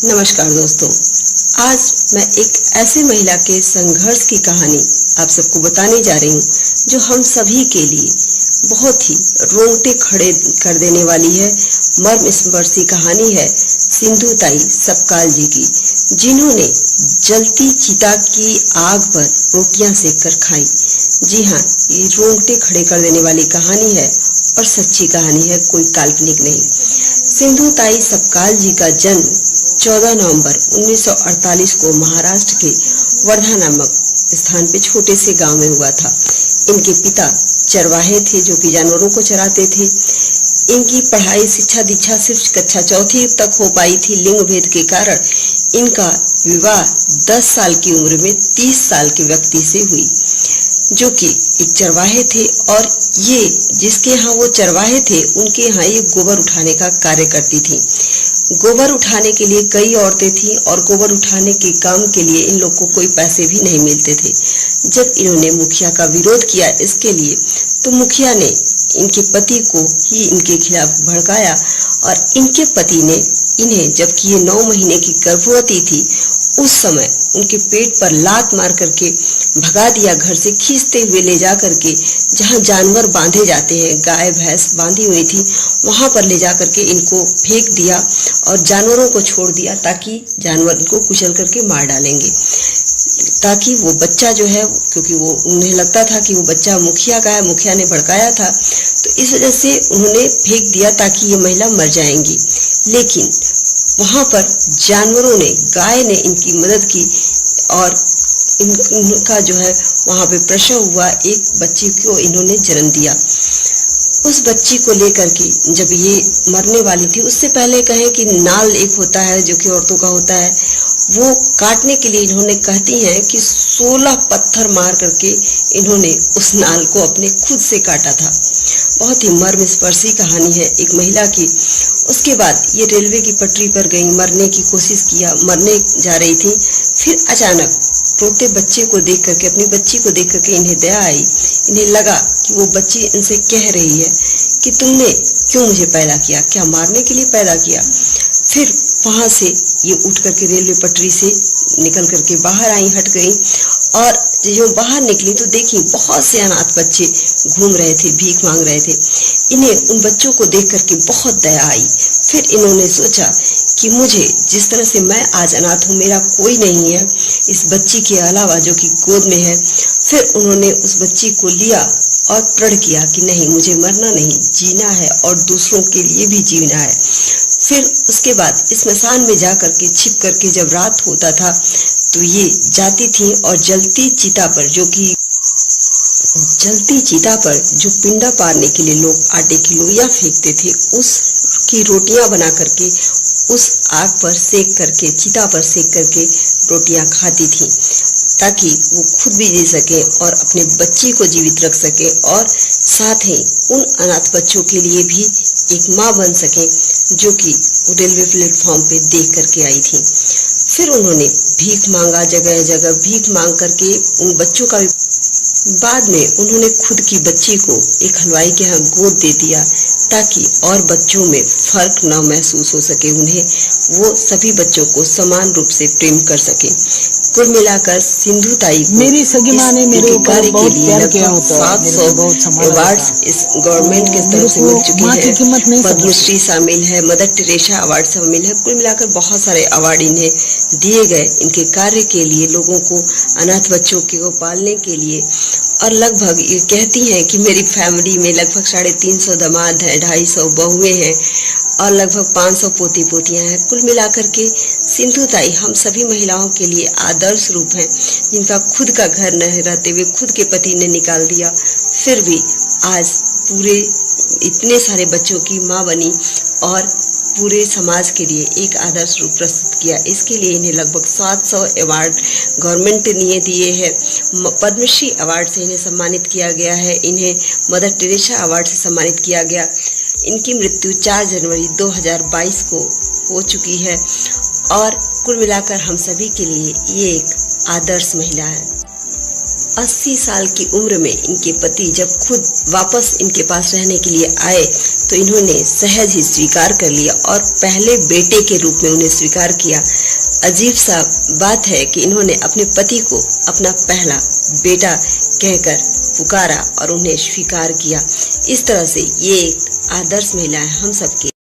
नमस्कार दोस्तों, आज मैं एक ऐसे महिला के संघर्ष की कहानी आप सबको बताने जा रही हूँ जो हम सभी के लिए बहुत ही रोंगटे खड़े कर देने वाली है। मर्मस्पर्शी कहानी है सिंधु ताई सपकाल जी की, जिन्होंने जलती चिता की आग पर रोटियां सेक कर खाई। जी हाँ, ये रोंगटे खड़े कर देने वाली कहानी है और सच्ची कहानी है, कोई काल्पनिक नहीं। सिंधु ताई सपकाल जी का जन्म 14 नवंबर 1948 को महाराष्ट्र के वर्धा नामक स्थान पे छोटे से गांव में हुआ था। इनके पिता चरवाहे थे जो कि जानवरों को चराते थे। इनकी पढ़ाई शिक्षा दीक्षा सिर्फ कक्षा चौथी तक हो पाई थी। लिंग भेद के कारण इनका विवाह 10 साल की उम्र में 30 साल के व्यक्ति से हुई जो कि एक चरवाहे थे, और ये जिसके यहाँ वो चरवाहे थे उनके यहाँ ये गोबर उठाने का कार्य करती थी। गोबर उठाने के लिए कई औरतें थीं और गोबर उठाने के काम के लिए इन लोग को कोई पैसे भी नहीं मिलते थे। जब इन्होंने मुखिया का विरोध किया इसके लिए, तो मुखिया ने इनके पति को ही इनके खिलाफ भड़काया और इनके पति ने इन्हें, जबकि ये 9 महीने की गर्भवती थी, उस समय उनके पेट पर लात मार करके भगा दिया घर से। खींचते हुए ले जा करके जहाँ जानवर बांधे जाते हैं, गाय भैंस बांधी हुई थी, वहां पर ले जा करके इनको फेंक दिया और जानवरों को छोड़ दिया ताकि जानवर इनको कुचल करके मार डालेंगे, ताकि वो बच्चा जो है, क्योंकि वो उन्हें लगता था कि वो बच्चा मुखिया का है, मुखिया ने भड़काया था, तो इस वजह से उन्होंने फेंक दिया ताकि ये महिला मर जाएंगी। लेकिन वहां पर जानवरों ने, गाय ने इनकी मदद की और इनका जो है वहां पे प्रसव हुआ। एक बच्ची को इन्होंने जन्म दिया। उस बच्ची को लेकर के जब ये मरने वाली थी, उससे पहले कहें कि नाल एक होता है जो कि औरतों का होता है, वो काटने के लिए इन्होंने कहती हैं कि 16 पत्थर मार करके इन्होंने उस नाल को अपने खुद से काटा था। बहुत ही मर्मस्पर्शी कहानी है एक महिला की। उसके बाद ये रेलवे की पटरी पर गई, मरने की कोशिश किया, मरने जा रही थी। फिर अचानक रोते बच्चे को देख करके, अपनी बच्ची को देख करके इन्हें दया आई। इन्हें लगा कि वो बच्ची इनसे कह रही है कि तुमने क्यों मुझे पैदा किया, क्या मारने के लिए पैदा किया। फिर वहां से ये उठ करके रेलवे पटरी से निकल करके बाहर आई, हट गई, और जो बाहर निकली तो देखी बहुत से अनाथ बच्चे घूम रहे थे, भीख मांग रहे थे। इन्हें उन बच्चों को देख करके बहुत दया आई। फिर इन्होंने सोचा कि मुझे, जिस तरह से मैं आज अनाथ हूँ, मेरा कोई नहीं है इस बच्ची के अलावा जो कि गोद में है। फिर उन्होंने उस बच्ची को लिया और प्रण किया कि नहीं, मुझे मरना नहीं, जीना है और दूसरों के लिए भी जीना है। फिर उसके बाद इस स्मशान में जा करके छिप करके जब रात होता था तो ये जाती थी और जलती चिता पर जो पिंडा पारने के लिए लोग आटे की लोइयां फेंकते थे, उसकी रोटियां बना करके उस आग पर सेक करके, चिता पर सेक करके रोटियां खाती थी, ताकि वो खुद भी जी सके और अपने बच्ची को जीवित रख सके और साथ ही उन अनाथ बच्चों के लिए भी एक माँ बन सके, जो कि रेलवे प्लेटफॉर्म पे देख करके आई थी। फिर उन्होंने भीख मांगा, जगह जगह भीख मांग करके उन बच्चों का। बाद में उन्होंने खुद की बच्ची को एक हलवाई के यहाँ गोद दे दिया ताकि और बच्चों में फर्क न महसूस हो सके, उन्हें वो सभी बच्चों को समान रूप से प्रेम कर सके। कुल मिलाकर सिंधु ताई मेरी सगी माँ ने मेरे ऊपर बहुत प्यार किया होता है। 700 अवार्ड्स इस गवर्नमेंट के तरफ से मिल चुके हैं। पद्मश्री शामिल है, मदर टेरेसा अवार्ड शामिल है। कुल मिलाकर बहुत सारे अवार्ड इन्हें दिए गए इनके कार्य के लिए, लोगों को, अनाथ बच्चों को पालने के लिए। और लगभग ये कहती हैं कि मेरी फैमिली में लगभग 350 दामाद हैं, 250 बहुएं हैं और लगभग 500 पोती पोतियां हैं। कुल मिलाकर के सिंधु ताई हम सभी महिलाओं के लिए आदर्श रूप हैं, जिनका खुद का घर न रहते हुए खुद के पति ने निकाल दिया, फिर भी आज पूरे इतने सारे बच्चों की माँ बनी और पूरे समाज के लिए एक आदर्श रूप प्रस्तुत किया। इसके लिए इन्हें लगभग 700 अवार्ड गवर्नमेंट ने दिए हैं। पद्मश्री अवार्ड से इन्हें सम्मानित किया गया है, इन्हें मदर टेरेसा अवार्ड से सम्मानित किया गया। इनकी मृत्यु 4 जनवरी 2022 को हो चुकी है और कुल मिलाकर हम सभी के लिए ये एक आदर्श महिला है। 80 साल की उम्र में इनके पति जब खुद वापस इनके पास रहने के लिए आए तो इन्होंने सहज ही स्वीकार कर लिया और पहले बेटे के रूप में उन्हें स्वीकार किया। अजीब सा बात है कि इन्होंने अपने पति को अपना पहला बेटा कहकर पुकारा और उन्हें स्वीकार किया। इस तरह से ये एक आदर्श महिला है हम सबके